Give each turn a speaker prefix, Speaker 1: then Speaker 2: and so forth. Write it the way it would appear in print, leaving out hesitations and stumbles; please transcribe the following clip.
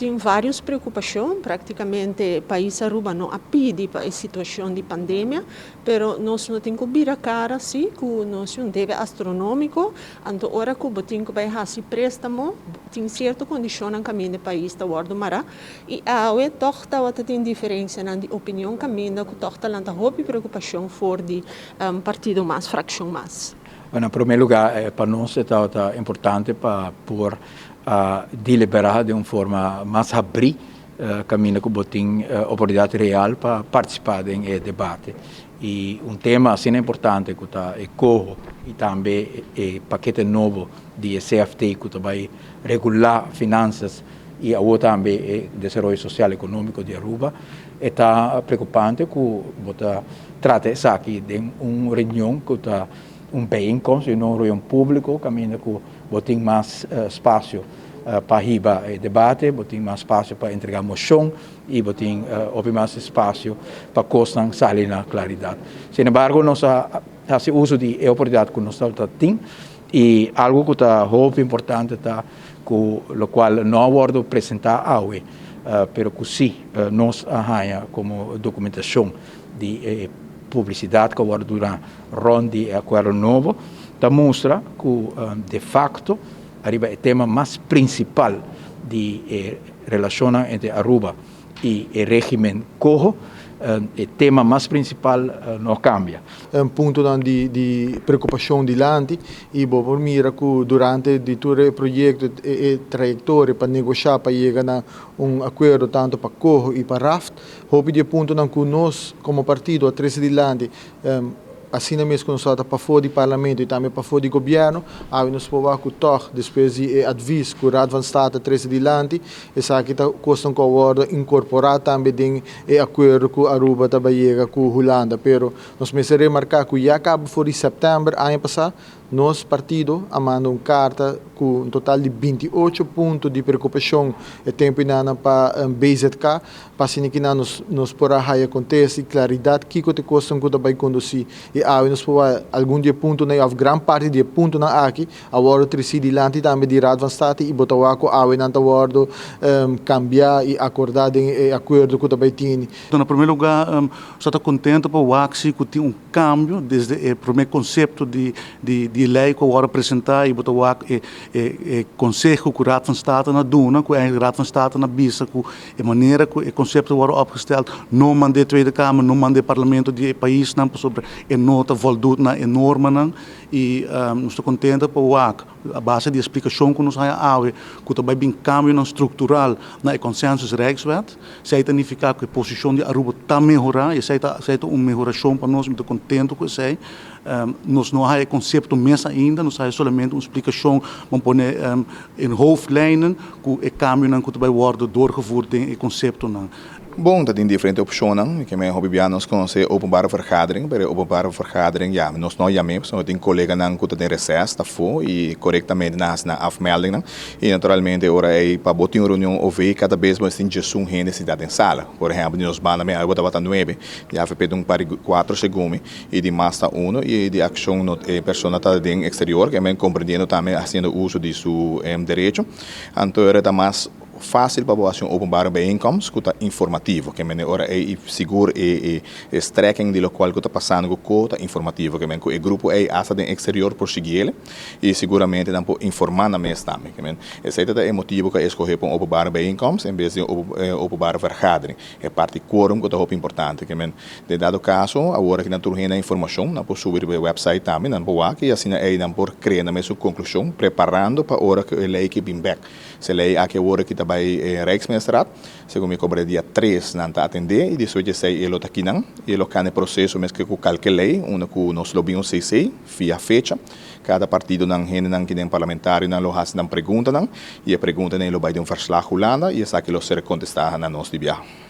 Speaker 1: tem várias preocupações, praticamente o país Aruba não apide para a situação de pandemia, mas nós não temos que vir a cara, sim, que nós não deve astronômico, então hora que o tem que vai fazer préstamo, tem certa condição no caminho do país da World Mara, e a tohta tem diferença na opinião caminho que tohta lanta houve preocupação for de partido mais fração mais.
Speaker 2: Em primeiro lugar, para nós é importante para por deliberar de uma forma mais abrir caminho que tem oportunidade real para participar do debate. E tema assim importante que está corro e também o paquete novo de CFT que vai regular finanças e a outra também o desenvolvimento social e econômico de Aruba. Está preocupante que você trata isso aqui de uma reunião que está bijeenkomst in een reunião público, caminho que tem mais espaço para riba e debate, tem mais espaço para entregar moção e tem mais espaço para constar sair na claridade. Sin embargo, nós fazemos uso de oportunidade que nós temos e algo que está muito importante está com o qual não vou apresentar hoje, mas que sim, nós arranha como documentação de publicidade que agora durante ronda de acordo novo, mostra que de facto arriba o tema mais principal de relação entre Aruba e o regime Coho, o tema mais principal não cambia.
Speaker 3: Ponto de preocupação de lante e por mira que durante todo o projeto e trajetória para negociar para chegar a acordo tanto para Coho e para Raft, houve de ponto que nós como partido a 13 de lante assim mesmo que nós estamos para fora do parlamento e também para fora do governo, nós podemos que depois de aviso que o Raad van State 13 de lante, essa aqui está custa incorporar também o acordo que Aruba está chega com a Holanda, pero nós precisamos remarcar que já acaba fora de setembro ano passado, nosso partido mandou carta com um total de 28 pontos de preocupação e tempo para BZK, para que nos porá acontece claridade que te custa que vai conduzir e nós podemos algum dia ponto na grande parte de ponto na aqui agora de lante também de Raad van State e botar com não agora cambiar e acordar em acordo que vai ter.
Speaker 4: Então, em primeiro lugar, estou contente para o AXI que tem cambio desde o primeiro conceito de lei que eu apresentar e botar o conselho que o Raad van State na duna, que o Raad van State na bisa, que a maneira que o conceito wordt opgesteld, não mande Tweede Kamer, não mande Parlamento de país, não sobre a nota voldoet na normen e estou contente para o AC, a base de explicação que nos há que também bem cambio estrutural na consensus Rijkswet, sei significa que a posição de Aruba está melhorar e sei uma melhoração para nós, muito contente com isso. Nós não há conceito mesmo ainda, nós há somente uma explicação, vamos pôr em hoofdlijnen que o caminho que vai worden doorgevoerd em conceito.
Speaker 5: Bom, dat in diferente optionen. Ik heb mijn hobbybianos conhece openbare vergadering. Bij de openbare vergadering, ja, nós não chamamos, nós tem colega nang que tem recesso, tá fo e corretamente na afmelding e naturalmente ora é para botar uma reunião OV cada vez mais tem Jesus gente cidade em sala. Por exemplo, nós banda me eu bota 9, já foi um par 4 segundos e de masta 1 e de ação no persona tá em exterior, que é compreendendo também fazendo uso de seu direito. Então era mais fácil para a openbare bijeenkomst, que está informativo, que é ora é seguro e strekking de local que está passando com está informativo, que o grupo é asa de exterior por seguir e seguramente não pode informar na mesa também, que esse é o motivo que escolher para openbare bijeenkomst em vez de openbare vergadering, é parte quórum que é muito importante, que de dado caso agora que não tem a informação, não pode subir para o website também, não pode que assim é não pode criar na sua conclusão, preparando para a hora que a lei que vem back, se a lei aqui agora que está bij Rijksministeraat, segundo me cobre dia 3 não está atender e depois de 6 ele está aqui não, ele can o processo mesmo que calculei, onde que nós lobbyamos 6 via fecha, cada partido não rende não que nem parlamentário não lo has não pergunta não e a pergunta nem lo vai de verslag Holanda e essa que lo ser contestar na nossa viagem.